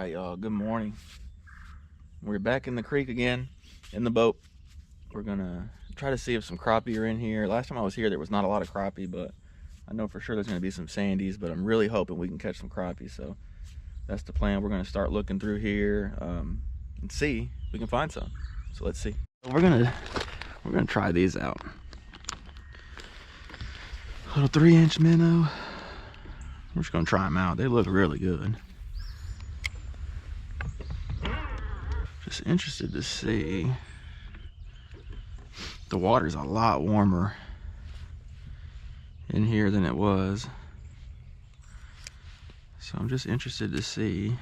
right, y'all, good morning. We're back in the creek again, in the boat. We're gonna try to see if some crappie are in here. Last time I was here, there was not a lot of crappie, but I know for sure there's gonna be some sandies, but I'm really hoping we can catch some crappie, so that's the plan. We're gonna start looking through here and see if we can find some. So let's see. We're gonna try these out. Little 3-inch minnow. We're just gonna try them out. They look really good. Just interested to see. The water's a lot warmer in here than it was. So I'm just interested to see.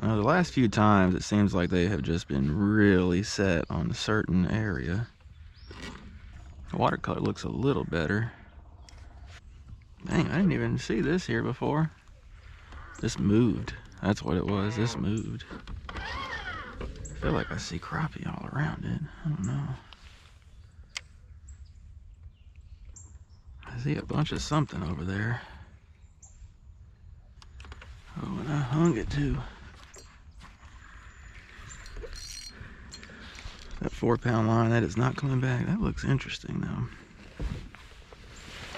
The last few times it seems like they have just been really set on a certain area. The watercolor looks a little better. Dang, I didn't even see this here before. This moved. That's what it was. This moved. I feel like I see crappie all around it. I don't know. I see a bunch of something over there. Oh, and I hung it too. That 4-pound line, that is not coming back. That looks interesting though.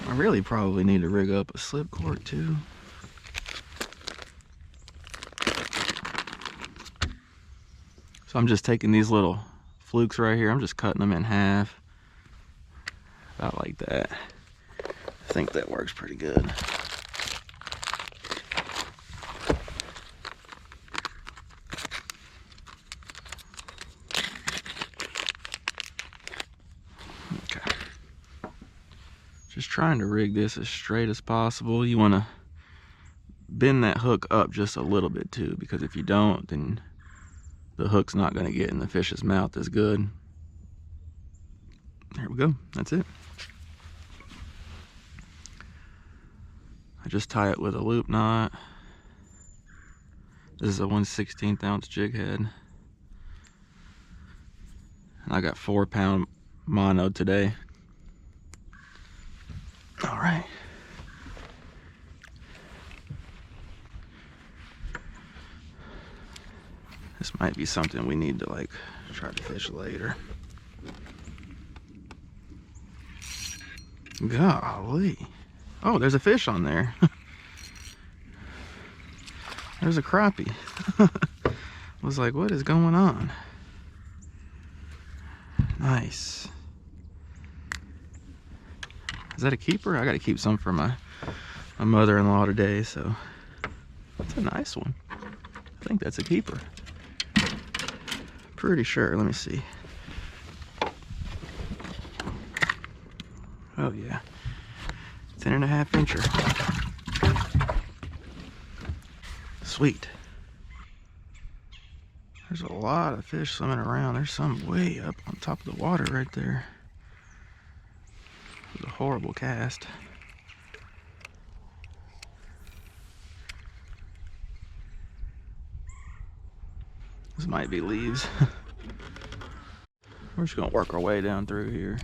I really probably need to rig up a slip cork too. So I'm just taking these little flukes right here. I'm just cutting them in half. About like that. I think that works pretty good. Okay. Just trying to rig this as straight as possible. You want to bend that hook up just a little bit too, because if you don't, then the hook's not going to get in the fish's mouth as good. There we go. That's it. I just tie it with a loop knot. This is a 1/16 ounce jig head. And I got 4-pound mono today. All right. This might be something we need to like try to fish later. Golly. Oh, there's a fish on there. There's a crappie. I was like, what is going on? Nice. Is that a keeper? I gotta keep some for my mother-in-law today, so that's a nice one. I think that's a keeper. Pretty sure. Let me see. Oh yeah, 10.5 incher. Sweet. There's a lot of fish swimming around. There's some way up on top of the water right there. It was a horrible cast. This might be leaves. We're just gonna work our way down through here.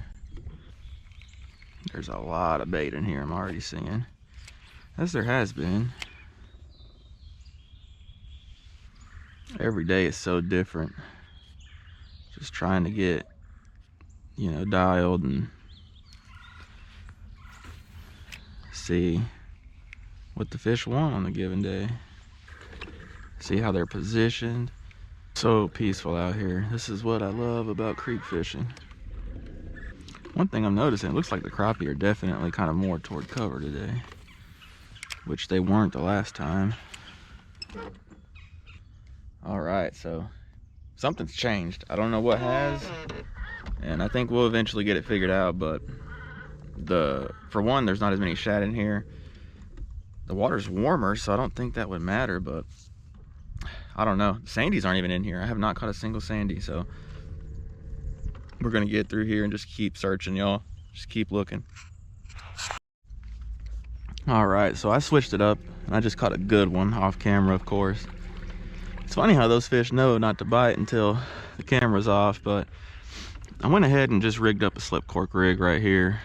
There's a lot of bait in here, I'm already seeing. As there has been. Every day is so different. Just trying to get, dialed and see what the fish want on a given day. See how they're positioned. So peaceful out here. This is what I love about creek fishing. One thing I'm noticing, it looks like the crappie are definitely kind of more toward cover today, which they weren't the last time. All right, so something's changed. I don't know what has, and I think we'll eventually get it figured out, but for one, there's not as many shad in here. The water's warmer, so I don't think that would matter, but I don't know. Sandies aren't even in here. I have not caught a single sandy, so we're gonna get through here and just keep searching, y'all. Just keep looking. All right, so I switched it up and I just caught a good one off camera, of course. It's funny how those fish know not to bite until the camera's off, but I went ahead and just rigged up a slip cork rig right here.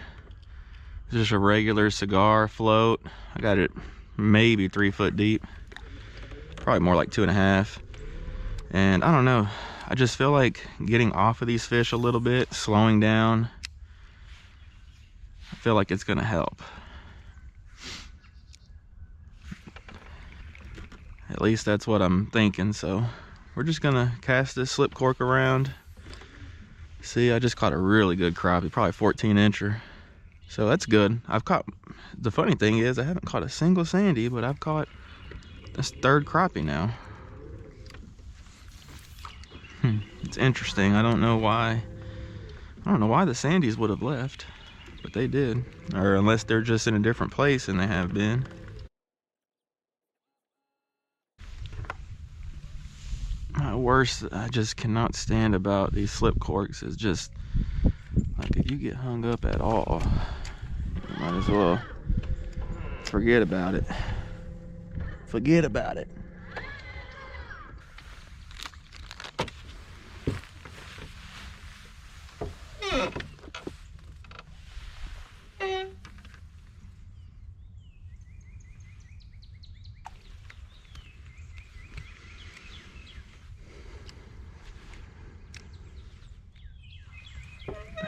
It's just a regular cigar float. I got it maybe 3 foot deep. probably more like 2.5. And I don't know, I just feel like getting off of these fish a little bit, slowing down, I feel like it's gonna help. At least that's what I'm thinking. So we're just gonna cast this slip cork around. See, I just caught a really good crappie, probably 14-incher. So that's good. I've caught, the funny thing is I haven't caught a single sandy, but I've caught this 3rd crappie now. It's interesting. I don't know why the sandies would have left, but they did. Or unless they're just in a different place than they have been. My worst I just cannot stand about these slip corks is just, like, if you get hung up at all, you might as well forget about it. Forget about it.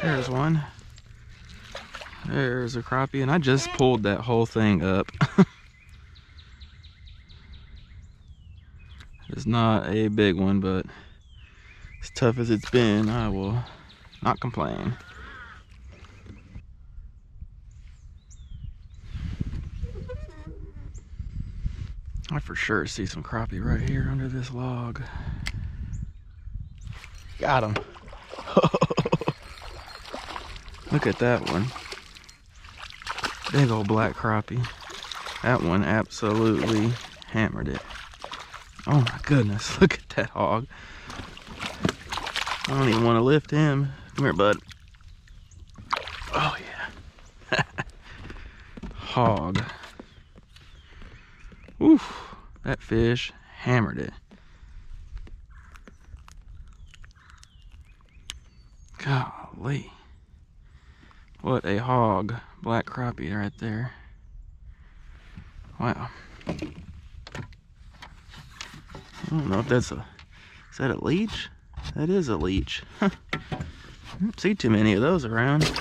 There's one. There's a crappie, and I just pulled that whole thing up. It's not a big one, but as tough as it's been, I will not complain. I for sure see some crappie right here under this log. Got him. Look at that one. Big old black crappie. That one absolutely hammered it. Oh my goodness, look at that hog. I don't even want to lift him. Come here, bud. Oh yeah. Hog. Oof, that fish hammered it. Golly. What a hog. Black crappie right there. Wow. I don't know if that's a, is that a leech? That is a leech. Huh. I don't see too many of those around.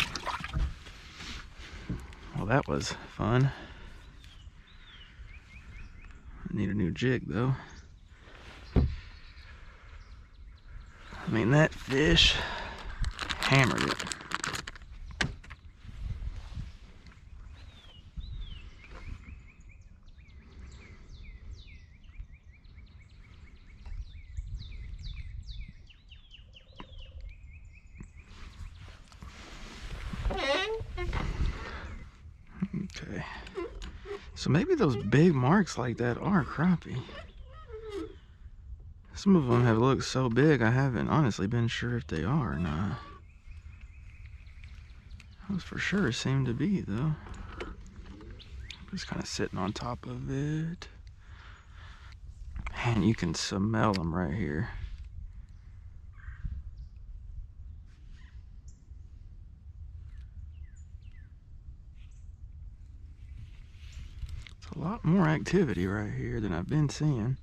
Well, that was fun. I need a new jig though. I mean, that fish hammered it. Okay, so maybe those big marks like that are crappie. Some of them have looked so big I haven't honestly been sure if they are or not. Those for sure seem to be though. Just kind of sitting on top of it. Man, you can smell them right here. It's a lot more activity right here than I've been seeing.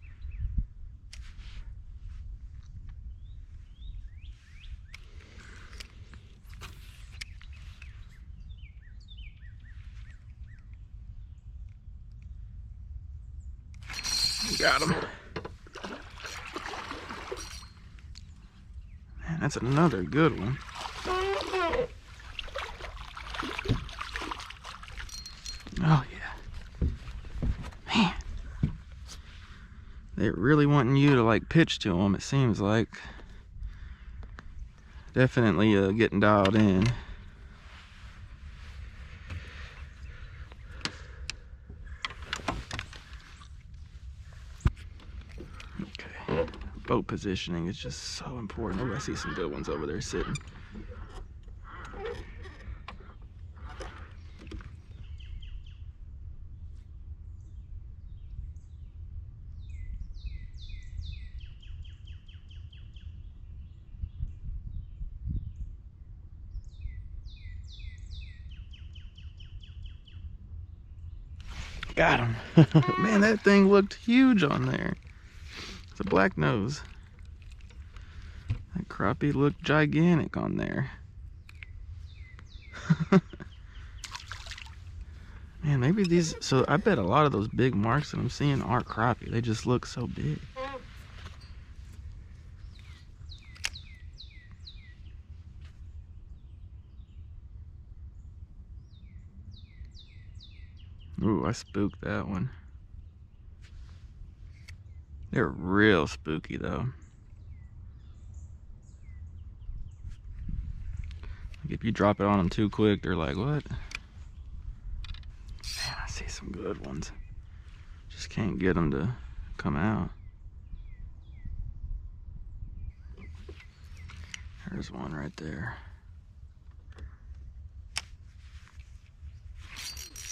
Got him. Man, that's another good one. Oh yeah. Man. They're really wanting you to like pitch to them, it seems like. Definitely getting dialed in. Boat positioning is just so important. Oh, I see some good ones over there sitting. Got him. Man, that thing looked huge on there. It's a black nose. That crappie looked gigantic on there. Man, maybe these, so I bet a lot of those big marks that I'm seeing aren't crappie. They just look so big. Ooh, I spooked that one. They're real spooky though. Like if you drop it on them too quick, they're like, what? Man, I see some good ones. Just can't get them to come out. There's one right there.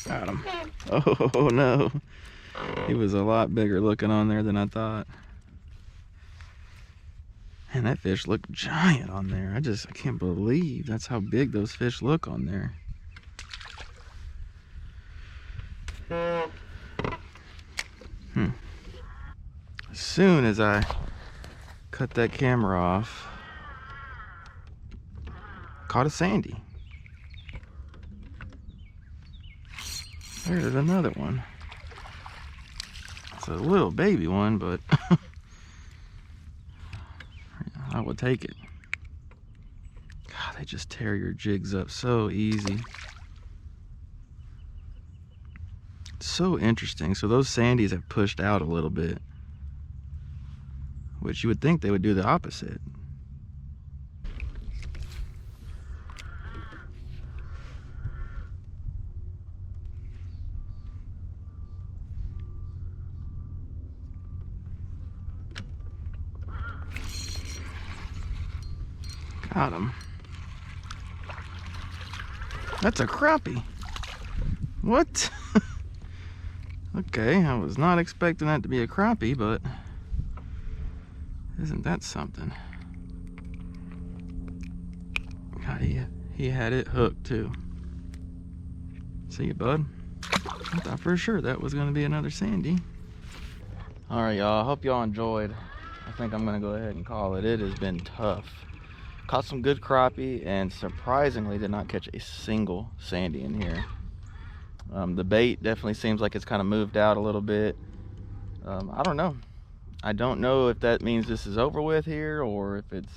Got him. Oh no. He was a lot bigger looking on there than I thought. Man, that fish looked giant on there. I can't believe that's how big those fish look on there. As soon as I cut that camera off, caught a sandy. There's another one. It's a little baby one, but I would take it. God, they just tear your jigs up so easy. It's so interesting. So those sandies have pushed out a little bit, which you would think they would do the opposite. Got him. That's a crappie. What? Okay, I was not expecting that to be a crappie, but isn't that something? God, he had it hooked too. See you, bud? I thought for sure that was going to be another sandy. All right, y'all. I hope y'all enjoyed. I think I'm going to go ahead and call it. It has been tough. Caught some good crappie and surprisingly did not catch a single sandy in here. The bait definitely seems like it's kind of moved out a little bit. I don't know. I don't know if that means this is over with here or if it's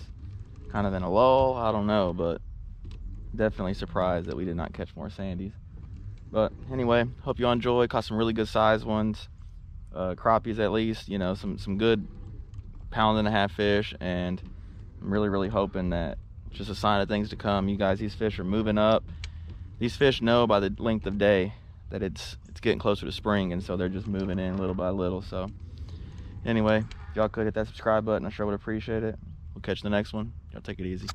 kind of in a lull. I don't know, but definitely surprised that we did not catch more sandies. But anyway, hope you all enjoyed. Caught some really good size ones, crappies at least, you know, some good 1.5 pound fish, and I'm really hoping that it's just a sign of things to come. You guys, these fish are moving up. These fish know by the length of day that it's getting closer to spring, and so they're just moving in little by little. So anyway, if y'all could hit that subscribe button, I sure would appreciate it. We'll catch the next one. Y'all take it easy.